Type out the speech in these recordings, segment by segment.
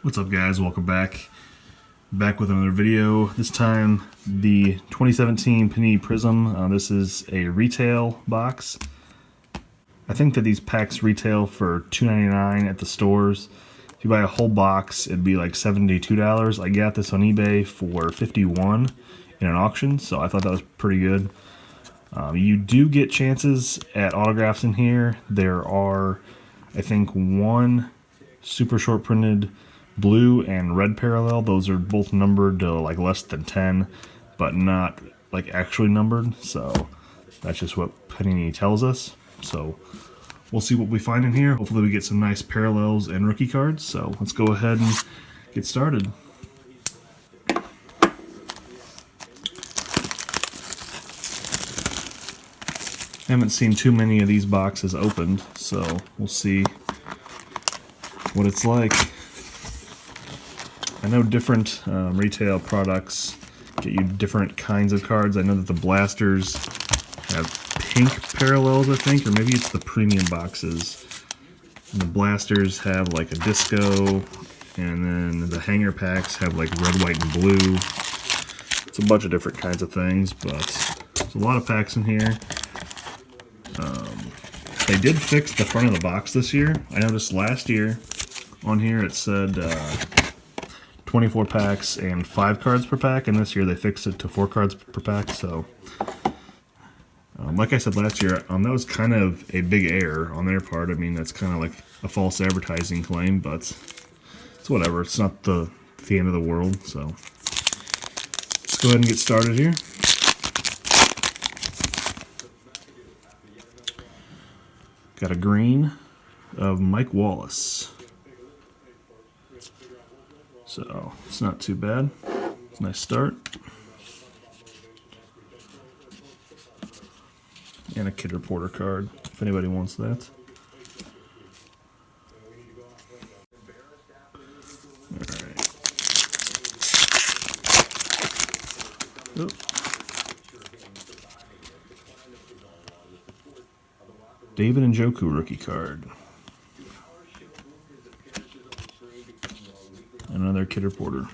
What's up, guys? Welcome back with another video. This time the 2017 Panini Prizm. This is a retail box. I think that these packs retail for $2.99 at the stores. If you buy a whole box, it'd be like $72. I got this on eBay for $51 in an auction, so I thought that was pretty good. You do get chances at autographs in here. There are, I think, one super short printed blue and red parallel. Those are both numbered to like less than 10, but not like actually numbered. So that's just what Panini tells us. So we'll see what we find in here. Hopefully we get some nice parallels and rookie cards. So let's go ahead and get started. I haven't seen too many of these boxes opened, so we'll see what it's like. I know different retail products get you different kinds of cards. I know that the blasters have pink parallels, I think, or maybe it's the premium boxes. And the blasters have like a disco, and then the hanger packs have like red, white, and blue. It's a bunch of different kinds of things, but there's a lot of packs in here. They did fix the front of the box this year. I noticed last year on here it said 24 packs and 5 cards per pack, and this year they fixed it to 4 cards per pack. So, like I said last year, that was kind of a big error on their part. I mean, that's kind of like a false advertising claim, but it's whatever. It's not the end of the world. So, let's go ahead and get started here. Got a green of Mike Wallace. So, it's not too bad. It's a nice start. And a Kid Reporter card, if anybody wants that. Alright. Oh. David Njoku rookie card. Another Kid Reporter.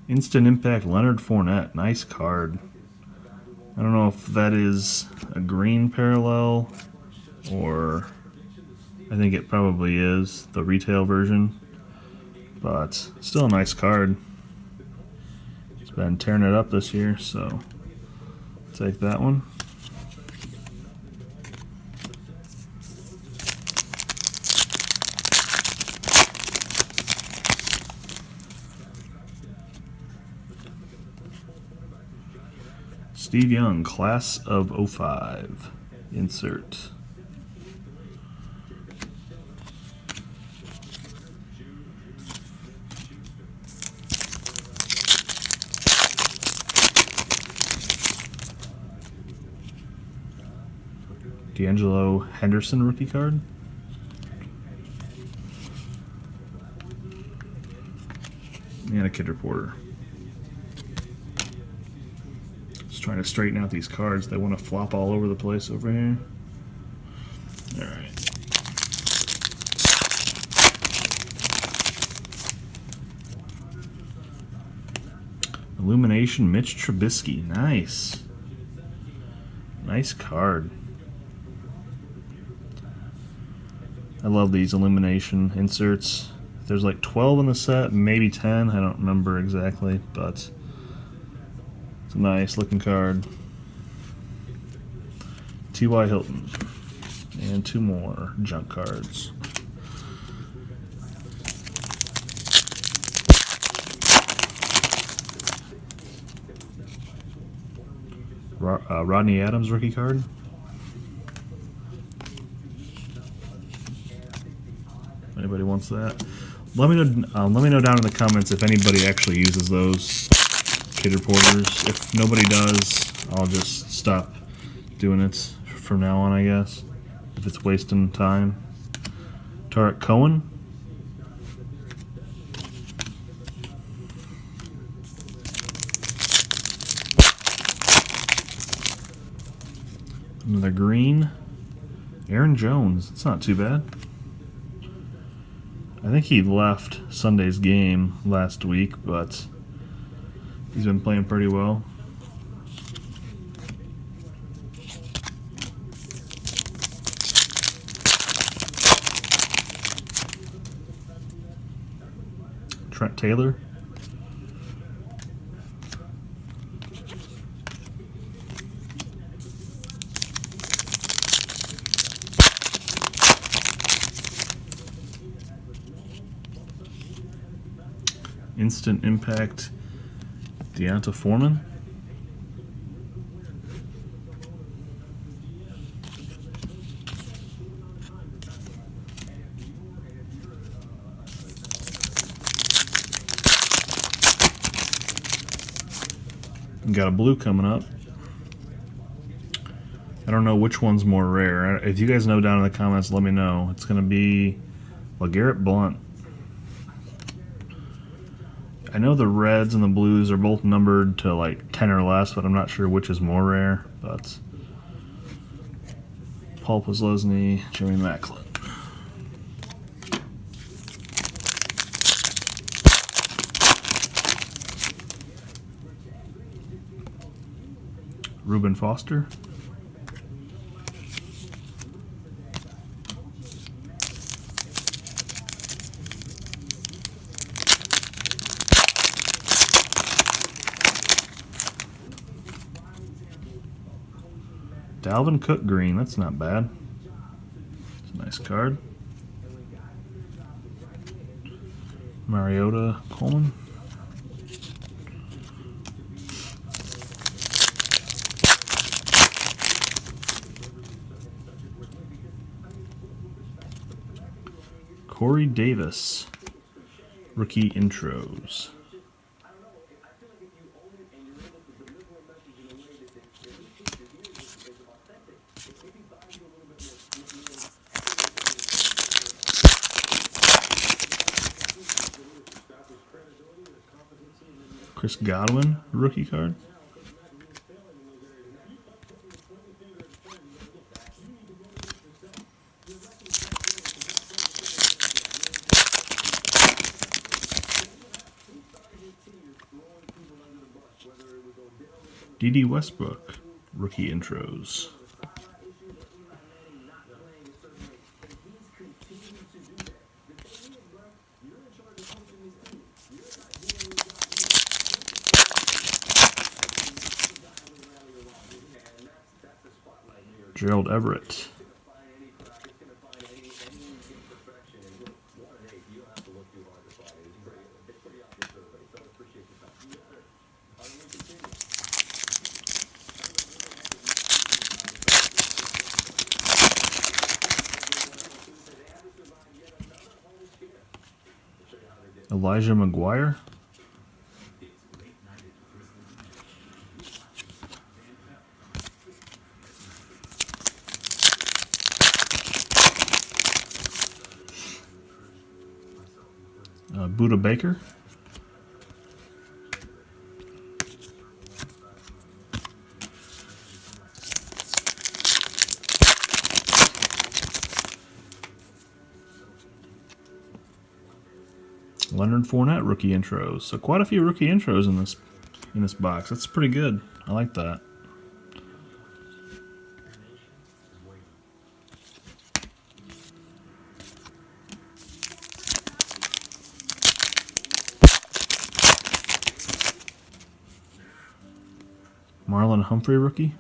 Instant Impact Leonard Fournette. Nice card. I don't know if that is a green parallel or I think it probably is the retail version, but still a nice card. He's been tearing it up this year, so take that one. Steve Young, Class of 05. Insert. D'Angelo Henderson rookie card. And a Kid Reporter. Trying to straighten out these cards. They want to flop all over the place over here. Alright. Illumination Mitch Trubisky. Nice. Nice card. I love these Illumination inserts. There's like 12 in the set, maybe 10. I don't remember exactly, but it's a nice looking card. T.Y. Hilton. And 2 more junk cards. Rodney Adams rookie card. Anybody wants that? Let me know down in the comments if anybody actually uses those Kid Reporters. If nobody does, I'll just stop doing it from now on, I guess, if it's wasting time. Tarek Cohen. Another green. Aaron Jones. It's not too bad. I think he left Sunday's game last week, but he's been playing pretty well. Trent Taylor. Instant Impact, Deonta Foreman. Got a blue coming up. I don't know which one's more rare. If you guys know down in the comments, let me know. It's going to be LeGarrette Blount. I know the reds and the blues are both numbered to like 10 or less, but I'm not sure which is more rare. But Paul Posluszny, Jimmy Macklin. Reuben Foster. Dalvin Cook green, that's not bad. It's a nice card. Mariota Coleman. Corey Davis, rookie intros. Chris Godwin, rookie card. D.D. Westbrook, rookie intros. Gerald Everett. Elijah McGuire. Buda Baker. Leonard Fournette rookie intros. So quite a few rookie intros in this box. That's pretty good. I like that. Marlon Humphrey rookie.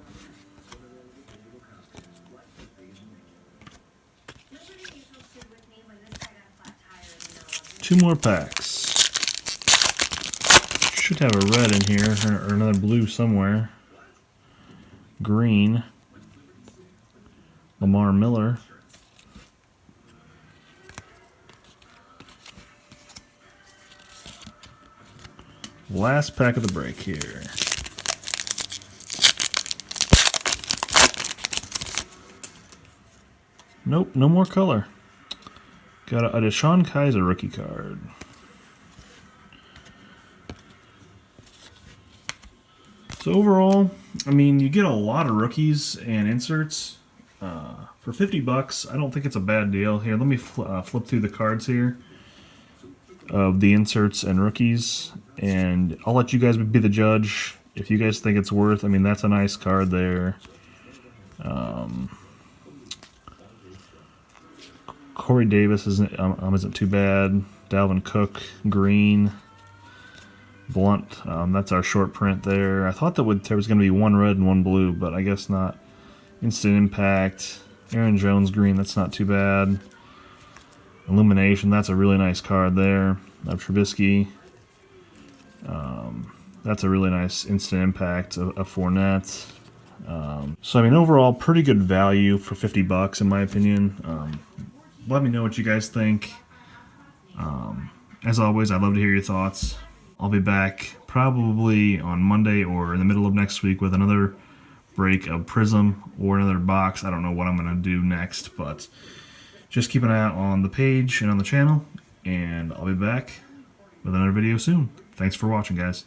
Two more packs. Should have a red in here, or another blue somewhere. Green. Lamar Miller. Last pack of the break here. Nope, no more color. Got a Deshaun Kaiser rookie card. So overall, I mean, you get a lot of rookies and inserts. For 50 bucks, I don't think it's a bad deal. Here, let me flip through the cards here of the inserts and rookies, and I'll let you guys be the judge if you guys think it's worth. I mean, that's a nice card there. Corey Davis isn't too bad. Dalvin Cook, green. Blunt, that's our short print there. I thought that there was going to be one red and one blue, but I guess not. Instant Impact, Aaron Jones green, that's not too bad. Illumination, that's a really nice card there. Trubisky, that's a really nice Instant Impact of Fournette. So I mean, overall, pretty good value for 50 bucks in my opinion. Let me know what you guys think. As always, I'd love to hear your thoughts. I'll be back probably on Monday or in the middle of next week with another break of Prizm or another box. I don't know what I'm going to do next, but just keep an eye out on the page and on the channel, and I'll be back with another video soon. Thanks for watching, guys.